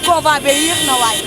Convoi bi yéex na waay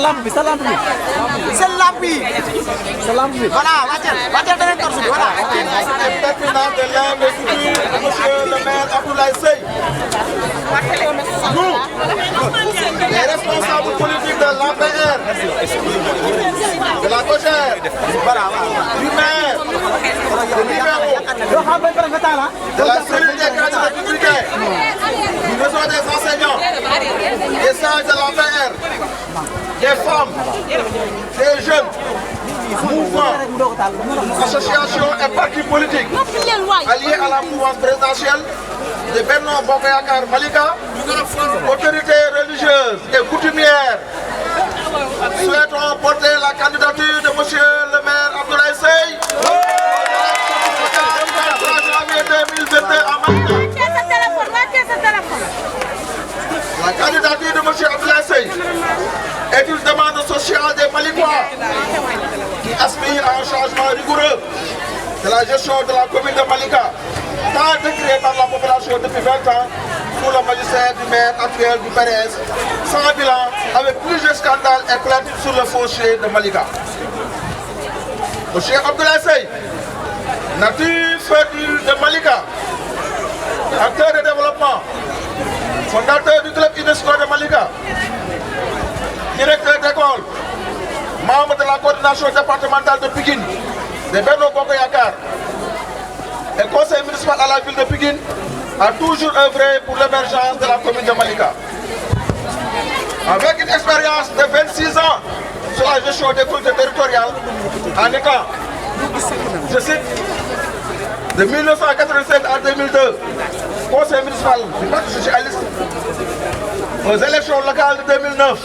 lampe bi sa lampe bi. seen lampe yi. sa lampe bi. voilà wàccal beneen torche bi voilà. C'est pertinent de l'investiture de monsieur le maire Abdoulaye Seye. Nous, les responsables politiques de l'APR, de la COJER, du maire, des libéraux, de la cellule des candidats républicains, du réseau des enseignants, des sages de l'APR, des femmes, des jeunes, mouvements, associations et partis politiques alliés à la mouvance présidentielle de Benno Bokk Yakaar Malika, autorités religieuses et coutumières, souhaitons porter la candidature de monsieur le maire Abdoulaye Seye le 23 janvier 2022 à Malika. La candidature de monsieur Abdoulaye Seye est une demande sociale des Malikois qui aspire à un changement rigoureux de la gestion de la commune de Malika, tant décriée par la population depuis 20 ans, sous le magistère du maire actuel du PDS, sans bilan, avec plusieurs scandales et plaintes sur le foncier de Malika. Monsieur Abdoulaye Seye, nature fertile de Malika, acteur de développement, fondateur du club UNESCO de Malika, directeur d'école, membre de la coordination départementale de Pikine, de Benno Bokk Yakaar, et conseil municipal à la ville de Pikine, a toujours œuvré pour l'émergence de la commune de Malika. Avec une expérience de 26 ans sur la gestion des collectivités territoriales, en étant, je cite, de 1987 à 2002, conseil municipal du Parti socialiste, aux élections locales de 2009,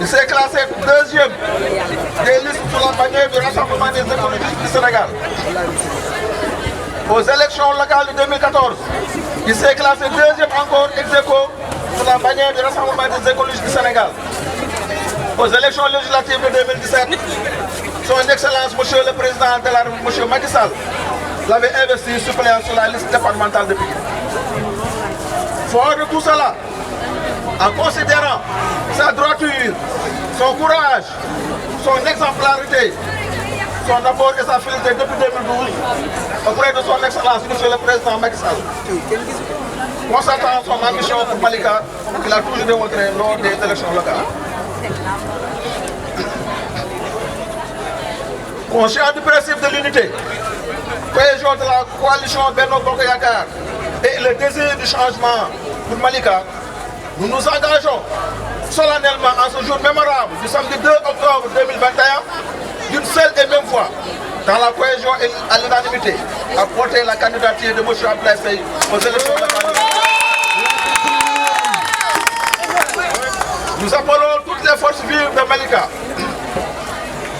il s'est classé deuxième des listes sur la bannière du Rassemblement des écologistes du Sénégal. Aux élections locales de 2014, il s'est classé deuxième encore ex aequo sur la bannière du Rassemblement des écologistes du Sénégal. Aux élections législatives de 2017, son Excellence, Monsieur le Président de la République, M. Macky Sall, l'avait investi suppléant sur la liste départementale de Pikine. Fort de tout cela, en considérant sa droiture, son courage, son exemplarité, son apport et sa fidélité depuis 2012 auprès de son Excellence, Monsieur le Président Macky Sall. Constatant son ambition pour Malika, qu'il a toujours démontré lors des élections locales. Conscient du principe de l'unité, cohésion de la coalition Benno Bokk Yakaar et le désir du changement pour Malika, nous nous engageons solennellement en ce jour mémorable du samedi 2 octobre 2021 d'une seule et même fois dans la cohésion et à l'unanimité à porter la candidature de M. Abdoulaye Seye aux élections locales. Nous appelons toutes les forces vives de Malika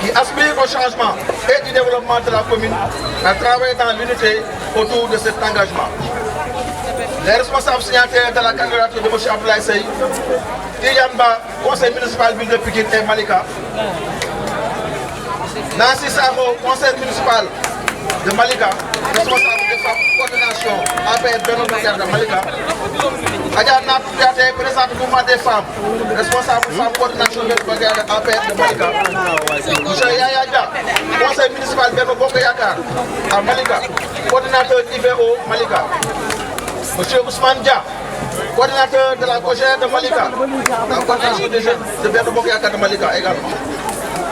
qui aspirent au changement et du développement de la commune à travailler dans l'unité autour de cet engagement. Les responsables signataires de la candidature de M. Abdoulaye Seye, Tidiane Ba, conseil municipal ville de Pikine et Malika, Nancy Sabo, conseil municipal de Malika, responsable des femmes, coordination APR Benno Bokk Yakaar de Malika, Adja Natou Diaté, présidente du mouvement des femmes, responsable femmes, coordination Benno Bokk Yakaar de APR de Malika, M. Yaya Dia, conseil municipal Benno Bokk Yakaar à Malika, coordinateur IVO Malika, M. Ousmane Dia, coordinateur de la COJER de Malika, la coordination des jeunes de Benno Bokk Yakaar de Malika également.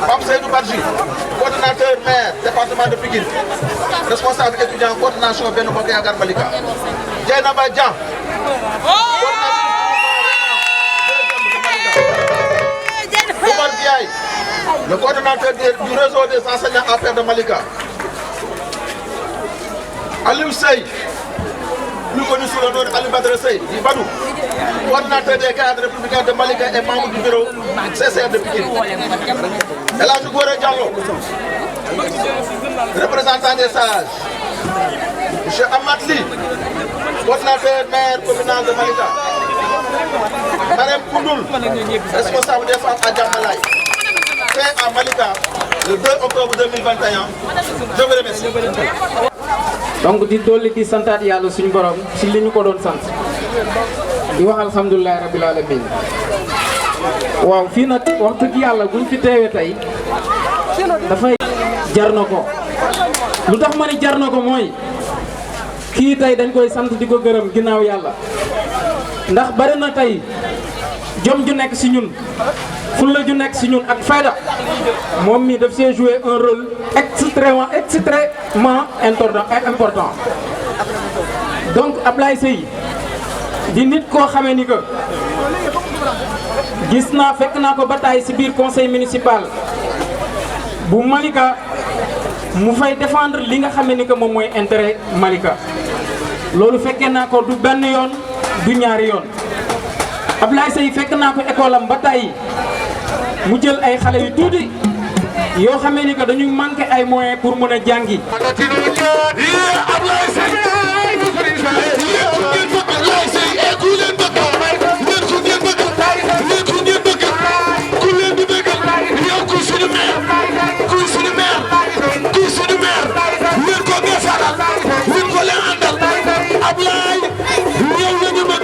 Pape Seydou Badji, coordinateur maire département de Pikine, responsable étudiant coordination Benno Bokk Yakaar Malika. Dieynaba Dia, coordinateur de Malika. Omar Biaye, le coordinateur du réseau des enseignants APR de Malika. Aliou Seye, plus connu sous le nom d'Ali Badara Seye, du Badou, coordinateur des cadres républicains de Malika et membre du bureau CCR de Pikine. El Hadji Gora Diallo, représentant des sages. M. Amatli, coordinateur maire communal de Malika. Marème Koundoul, responsable des femmes à Djamalaï. Fait à Malika le 2 octobre 2021. Je vous remercie. donc di dolli di santaat yàlla suñu borom si li ñu ko doon sant di wax alhamdulilah rabbil alamin waaw fii nag wax dëgg yàlla buñ fi teewee tey dafay jar na ko lu tax ma ni jar na ko mooy kii tey dañ koy sant di ko gërëm ginnaaw yàlla ndax bari na tey jom ju nekk si ñun fulla ju nekk si ñun ak fayda moom mi daf see jouer un rôle extrêmement important donc Abdoulaye Seye di nit koo xamee ni que gis naa fekk naa ko bataille si biir conseil municipal bu Malika mu fay défendre li nga xamee ni que moom mooy intérêt Malika loolu fekkee naa ko du benn yoon du ñaari yoon Abdoulaye Seye fekk naa ko école am ba tey mu jël ay xale yu tuuti yoo xamee ni que dañu manqué ay moyens pour mën a jàngi. Ablaye ñëw nañu mag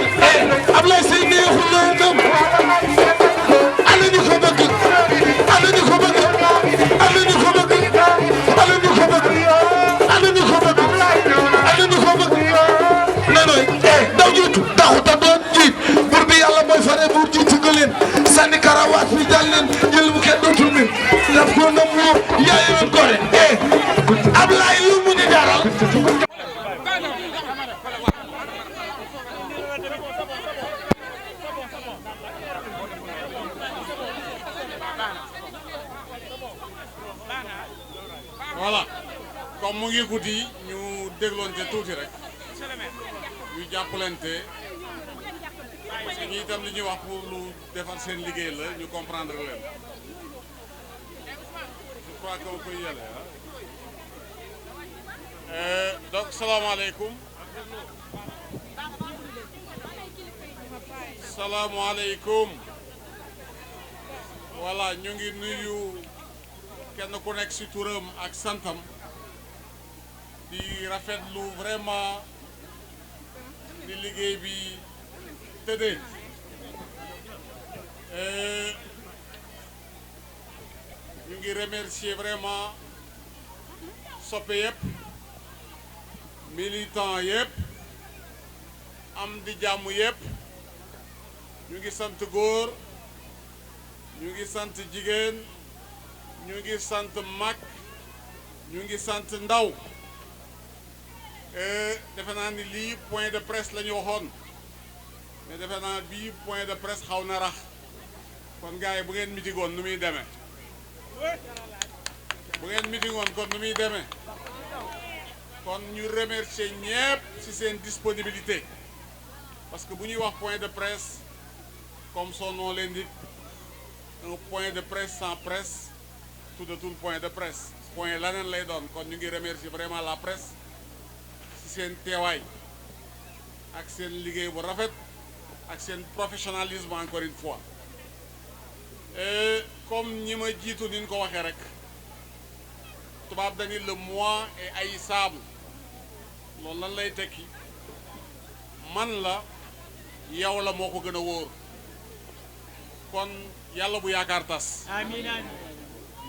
def ko na muur yaayam gore Ablaye lu mu ni daral voilà comme mu ngi guddi ñu dégloonte tuuti rek ñu jàppalante parce que ñi itam li ñuy wax pour lu defar seen liggéey la ñu comprendre leen je crois qu'on peut y aller donc salaamaaleykum salaamaaleykum voilà ñu ngi nuyu kenn ku nekk ci turam ak santam di rafetlu vraiment di liggéey bi tëddee ñu ngi remercier vraiment soppe yëpp militant yëpp am di jàmm yëpp ñu ngi sant góor ñu ngi sant jigéen ñu ngi sant mag ñu ngi sant ndaw defe naa ni lii point de presse la ñu waxoon mais defe naa bii point de presse xaw na rax kon gars yi bu ngeen mitigoon nu muy demee bu ngeen mitigoon kon nu muy demee kon ñu remercier ñépp ci seen disponibilité parce que bu ñuy wax point de presse comme son nom l'indique un point de presse sans presse tout de tout point de presse point laneen lay doon kon ñu ngi remercier vraiment la presse ci seen teewaay ak seen liggéey bu rafet ak seen professionnalisme encore une fois comme ñi ma jiitu ni ñu ko waxee rek tubaab dañu le mois est haïssable loolu lan lay tekki man la yow la moo ko gën a wóor kon yàlla bu yaakaar tas amiin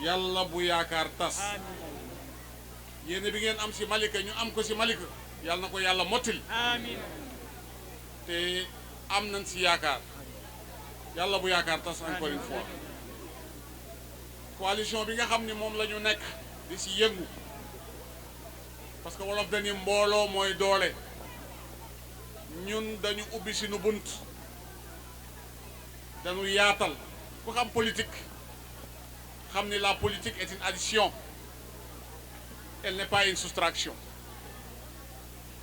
yàlla bu yaakaar tas yéene bi ngeen am ci Malika ñu am ko ci Malika yàlla na ko yàlla mottil amiin te am nañ ci yaakaar yàlla bu yaakaar tas encore une fois coalition bi nga xam ni moom la ñu nekk di ci yëngu parce que wolof dañu mbooloo mooy doole ñun dañu ubbi suñu bunt dañu yaatal ku xam politique xam ni la politique est une addition elle n'est pas une soustraction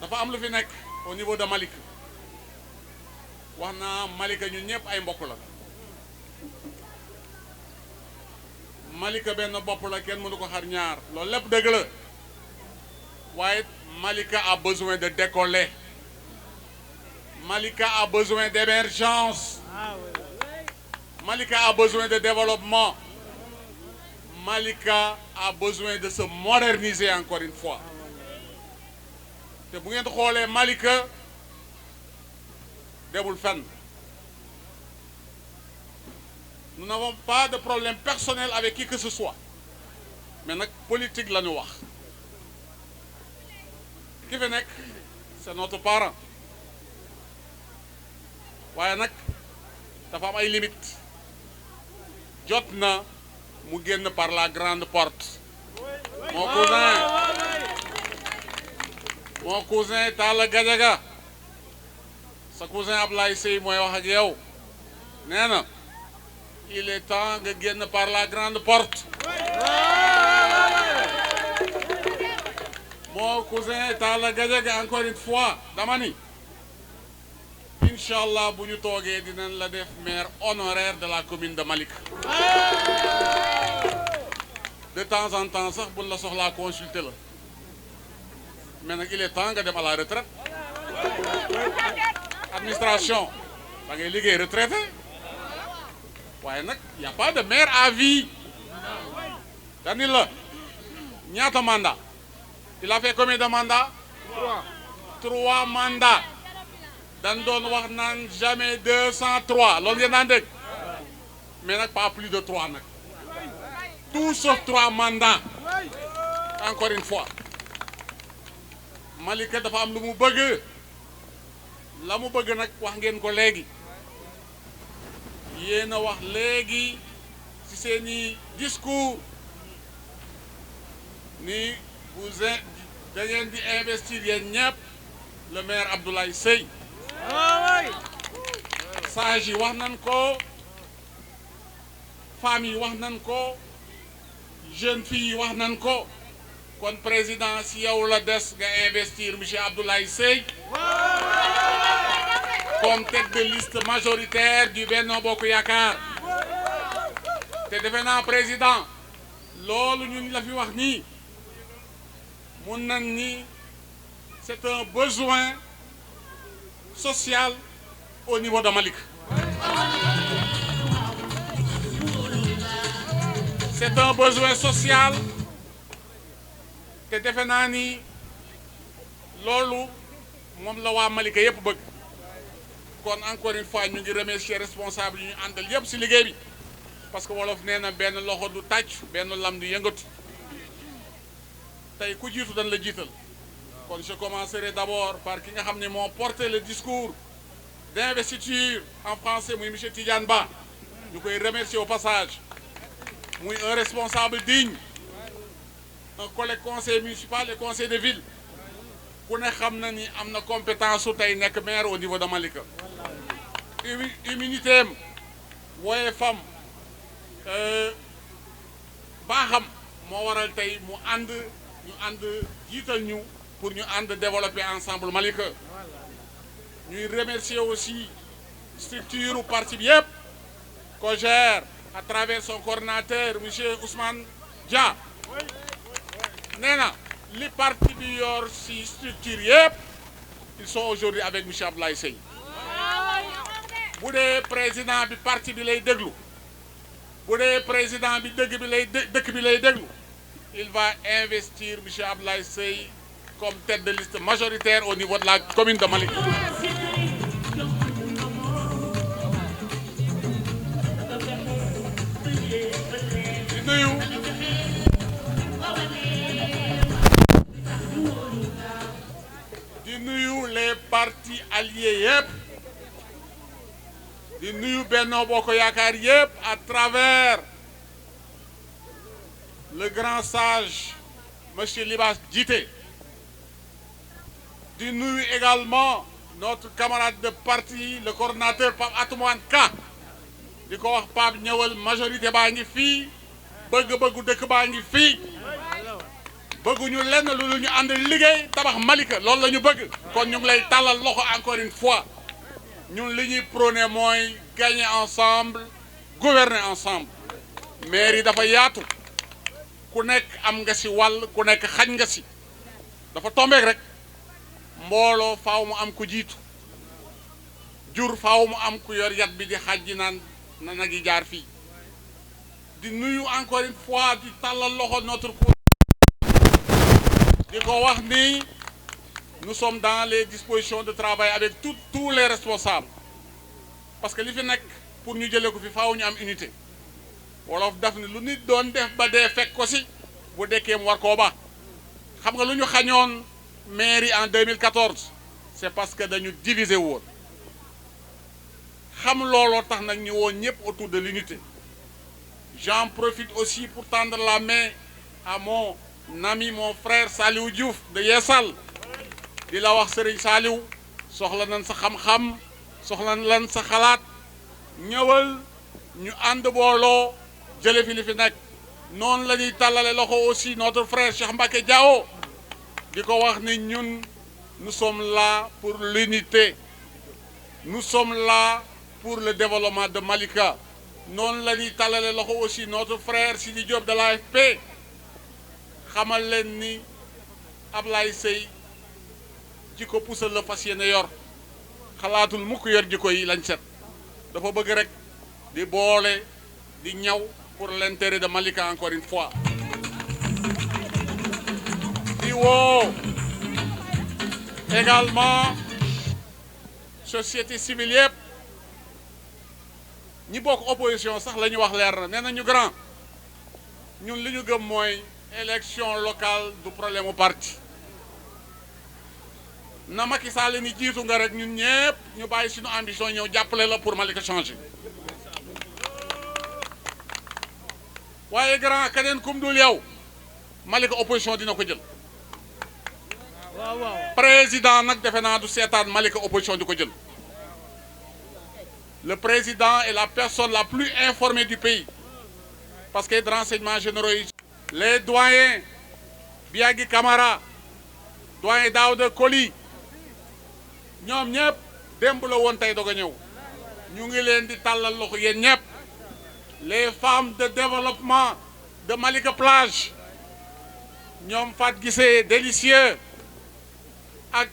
dafa am lu fi nekk au niveau de Malika wax naa Malika ñun ñëpp ay mbokk la Malika benn bopp la kenn mënu ko xar ñaar loolu lépp dëgg la waaye Malika a besoin de décoller Malika a besoin d'émergence Malika a besoin de développement Malika a besoin de se moderniser encore une fois te bu ngeen xoolee Malika demul fenn nous n'avons pas de problème personnel avec qui que ce soit mais nag politique la ñu wax ki fi nekk c'est notre parent waaye nag dafa am ay limites jot na mu génn par la grande porte mon cousin Talla Gadiaga sa cousin Ablaye Seye mooy wax ak yow nee na il est temps nga génn par la grande porte mon cousin Talla Gadiaga encore une fois dama ni Inch'Allah bu ñu toogee dinañ la def maire honoraire de la commune de Malika de temps en temps sax buñ la soxlaa consulter la mais nag il est temps nga dem à la retraite administration da ngay liggéey retraité waaye nag y a pas de maire à vie dani la ñaata mandat il a fait combien de mandats 3 mandats dañ doon wax naan jamais 203 loolu ngeen daan dégg mais nag pas plus de 3 nag tout sauf 3 mandats encore une fois Malika dafa am lu mu bëgg la mu bëgg nag wax ngeen ko léegi yéen a wax léegi ci seeni discours ni da ngeen di investir yéen ñëpp le maire Abdoulaye Seye. sage yi wax nañ ko, femmes yi wax nañ ko, jeunes filles yi wax nañ ko. kon président si yow la des nga investir monsieur Abdoulaye Seye comme tête de liste majoritaire du Benno Bokk Yaakaar. te defe naa président loolu ñun la fi wax nii mun nañ ni c'est un besoin social au niveau de Malika. c'est un besoin social te defe naa ni loolu moom la waa Malika yëpp bëgg. kon encore une fois ñu ngi remercier responsable yi ñu àndal yëpp ci liggéey bi parce que wolof nee na benn loxo du tàcc benn lam du yëngatu tey ku jiitu dañ la jiital. kon je commencerai d'abord par ki nga xam ne moo porté le discours d'investiture en français muy monsieur Tidiane Ba ñu koy remercier au passage muy un responsable digne, un collègue conseil municipal et conseil de ville ku ne xam na ni am na compétence su tey nekk maire au niveau de Malika. humilité am wooye fam baaxam moo waral tey mu ànd jiital ñu pour ñu ànd développer ensemble Malika. ñuy remercier aussi structure u parti bi yëpp ko gère à travers son coordinateur monsieur Ousmane Dia. nee na li parti bi yor si structure yëpp ils sont aujourd'hui avec monsieur Abdoulaye Seye. bu dee président bi parti bi lay déglu, bu dee président bi dëkk bi lay déglu, il va investir monsieur Abdoulaye Seye comme tête de liste majoritaire au niveau de la commune de Malika. di nuyu les partis alliés yëpp, di nuyu Benno Bokk Yaakaar yëpp à travers le grand sage monsieur Libas Djité. di nuyu également notre camarade de parti le coordinateur Pape Atoumane Ka di ko wax Pape ñëwal majorité baa ngi fii bëgg-bëggu dëkk baa ngi fii bëgguñu lenn lu ñu ànd liggéey tabax Malika loolu la ñu bëgg. kon ñu ngi lay tàllal loxo encore une fois ñun li ñuy prôné mooy gagner ensemble gouverner ensemble. maire yi dafa yaatu ku nekk am nga ci wàll ku nekk xañ nga ci dafa tombeek rek mbooloo faaw mu am ku jiitu jur faaw mu am ku yor yat bi di xaj ji naan na nag yi jaar fii. di nuyu encore une fois di tàllal loxo notre cour di ko wax ni nous sommes dans les dispositions de travail avec tous les responsables parce que li fi nekk pour ñu jëlee ko fi faaw ñu am unité. wolof daf ni lu nit doon def ba dee fekk ko si bu dekkee mu war koo ba. xam nga lu ñu xañoon mairie en 2014 c'est parce que dañu diviser woon xam looloo tax nag ñu woon ñëpp autour de l'unité. J'en profite aussi pour tendre la main à mon ami, mon frère Saliou Diouf de Yessal. di la wax Serigne Saliou soxla nañ sa xam-xam soxla nañ sa xalaat ñëwal ñu ànd booloo jële fi li fi nekk. noonu la ñuy tàllale loxo aussi notre frère Cheikh Mbacké Diao di ko wax ni ñun nous sommes là pour l'unité, nous sommes là pour le développement de Malika. noonu la ñuy tàllale loxo aussi notre frère Sidi Diop de l'AFP xamal leen ni Ablaye Seye jikko puusal la fas yéene yor xalaatul mukk yor jikko yi lañ set dafa bëgg rek di boole di ñaw pour l'intérêt de Malika encore une fois. di woo également société civile yëpp ñi bokk opposition sax la ñu wax leer na nee nañu grand ñun li ñu gëm mooy élection locale du problème mu parti na Macky Sall ni jiitu nga rek ñun ñëpp ñu bàyyi suñu ambition ñëw jàppale la pour Malika changer. waaye grand keneen kum dul yow Malika opposition dina ko jël président nag defe naa du seetaan Malika opposition di ko jël. Le président est la personne la plus informée du pays parce que de renseignements généraux yi les doyens Biagui Camara doyen Daouda Koli ñoom ñëpp démb la woon tey doog a ñëw ñu ngi leen di tàllal loxo yéen ñëpp les femmes de développement de Malika Plage ñoom Fat Guissé délicieux ak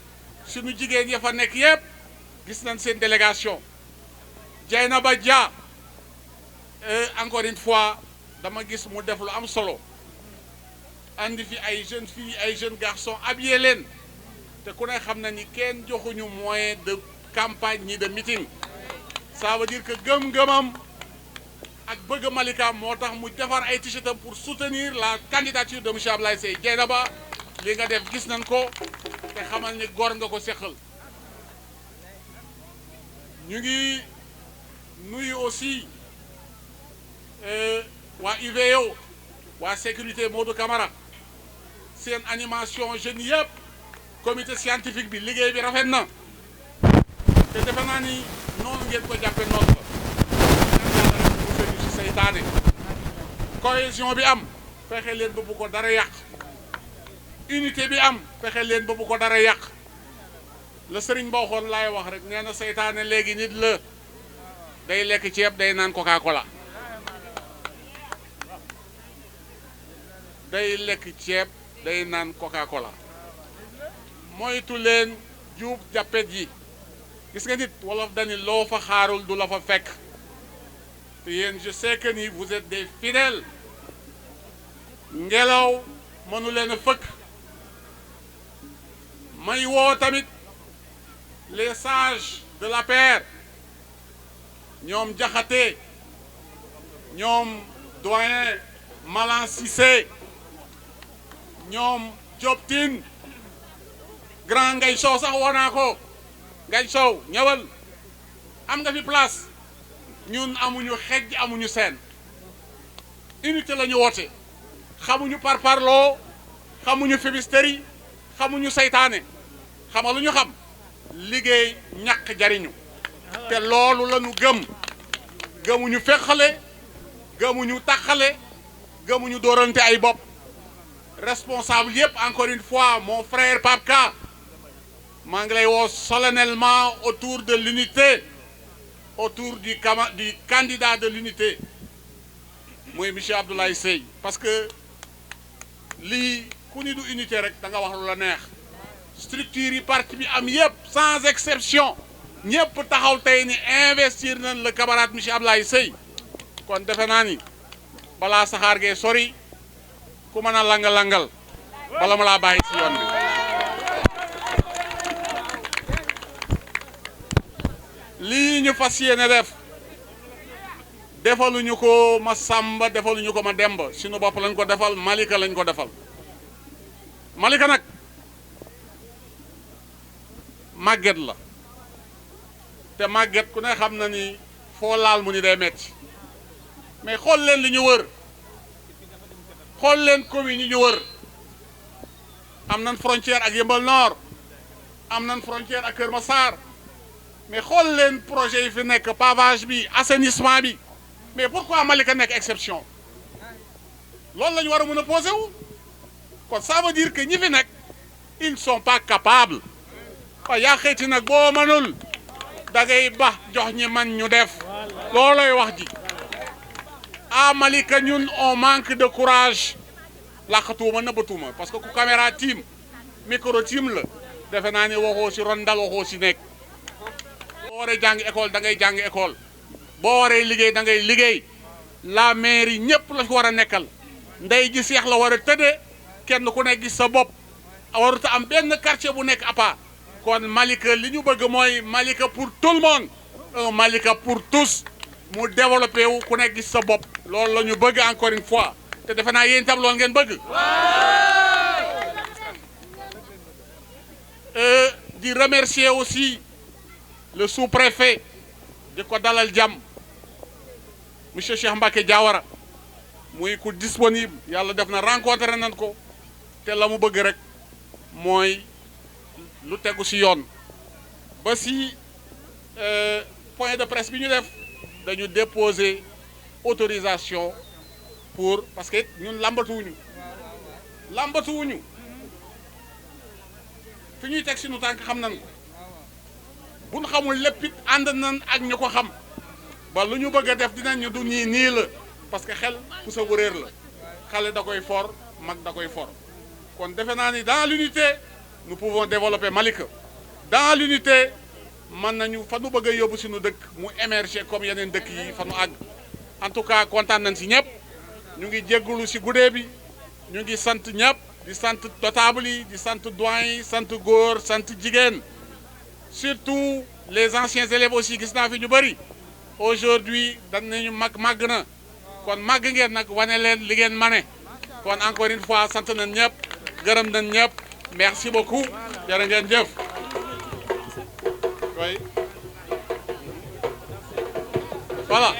suñu jigéen ya fa nekk yëpp gis nañ seen délégation Dieynaba Dia encore une fois dama gis mu def lu am solo andi fi ay jeunes filles ay jeunes garçons habillé leen te ku ne xam na ni kenn joxuñu moyen de campagne ni de meeting ça veut dire que gëm-gëmam ak bëgg Malika moo tax mu defar ay t-shirtam pour soutenir la candidature de monsieur Ablaye Seye Dieynaba li nga def gis nañ ko te xamal ni góor nga ko seqal ñu ngi nuyu aussi waa UVO waa sécurité Modou Camara seen animation jeunes yëpp comité scientifique bi liggéey bi rafet na te defe naa ni noonu ngeen ko jàppe noonu la ñaan ci seytaane cohésion bi am fexe leen ba bu ko dara yàq unité bi am fexe leen ba bu ko dara yàq la sëriñ ba waxoon laay wax rek nee na seytaane léegi nit la day lekk ceeb day naan Coca-Cola day lekk ceeb day naan Coca-Cola moytu leen juub jàppet yi gis nga nit wolof dani loo fa xaarul du la fa fekk te yéen je sais que ni vous êtes des fidèles ngelaw mënu leen a fëkk may woo tamit les sages de la paix ñoom Jaxate ñoom doyen Malan Cissé ñoom Diop Tine grand Ngay Sow sax woo naa ko Ngay Sow ñëwal am nga fi place ñun amuñu xejj amuñu seen unité la ñu woote xamuñu parparloo xamuñu fibisteri xamuñu seytaane xama lu ñu xam liggéey ñàkk jariñu te loolu la ñu gëm gëmuñu feqale gëmuñu taxale gëmuñu doorante ay bopp responsable yëpp encore une fois mon frère Pape Ka maa ngi lay woo solennellement autour de l'unité autour du candidat de l'unité mooy monsieur Abdoulaye Seye parce que lii ku ni du unité rek da nga wax lu la neex structure yi parti bi am yëpp sans exception ñëpp taxaw tey ni investir nañ le camarade monsieur Abdoulaye Seye kon defe naa ni balaa saxaar gee sori ku mën a langal-langal bala ma laa bàyyi ci yoon bi lii ñu fas yéene def defaluñu ko ma Samba defaluñu ko ma Demba suñu bopp lañ ko defal Malika lañ ko defal Malika nag màgget la te màgget ku ne xam na ni foo laal mu ni day metti mais xool leen li ñu wër xool leen commune yi ñu wër am nañ frontière ak Yeumbeul Nord am nañ frontière ak Kër Massar mais xool leen projet yi fi nekk pavage bi assainissement bi mais pourquoi Malika nekk exception loolu la ñu war a mën a posé wu kon ça veut dire que ñi fi nekk ils ne sont pas capables waaye yaa xëyti nag boo mënul da ngay ba jox ñi man ñu def loolooy wax ji à Malika ñun on manque de courage laqatuuma nëbbatuuma parce que ku caméra tiim micro tiim la defe naa ne waxoo si rondal waxoo si nekk boo waree jàng école da ngay jàng école boo waree liggéey da ngay liggéey la mairie ñëpp la ko war a nekkal ndey ji seex la war a tëddee kenn ku nekk gis sa bopp warut a am benn quartier bu nekk à part kon Malika li ñu bëgg mooy Malika pour tout le monde un Malika pour tous mu développé wu ku nekk gis sa bopp loolu la ñu bëgg encore une fois te defe naa yéen itam loolu ngeen bëgg. di remercier aussi le sous-préfet di ko dalal jàmm monsieur Cheikh Mbacké Diawara muy ku disponible yàlla def na rencontré nañ ko te la mu bëgg rek mooy lu tegu ci yoon ba ci point de presse bi ñu def dañu déposer autorisation pour parce que ñun làmbatuwuñu fi ñuy teg suñu tànk xam nañ ko buñ xamul lépp it ànd nañ ak ñu ko xam ba lu ñu bëgg a def dinañ ñu du nii la parce que xel ku sa wëréer la xale da koy for mag da koy for kon defe naa ni dans l'unité nous pouvons développer Malika dans l'unité mën nañu fa nu bëgg a yóbbu suñu dëkk mu émerger comme yeneen dëkk yi fa nu àgg en tout cas kontaan nañ ci ñëpp ñu ngi jéggulu ci guddee bi ñu ngi sant ñëpp di sant notable yi di sant doyen yi sant góor sant jigéen surtout les anciens élèves aussi gis naa fi ñu bëri aujourd'hui dañ nañu màgg na kon màgg ngeen nag wane leen li ngeen mane kon encore une fois sant nañ ñëpp gërëm nañ ñëpp merci beaucoup jërë ngeen jëf oui voilà.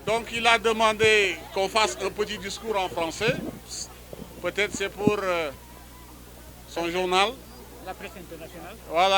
Donc il a demandé qu'on fasse un petit discours en français. Peut-être c'est pour son journal. La presse internationale. Voilà.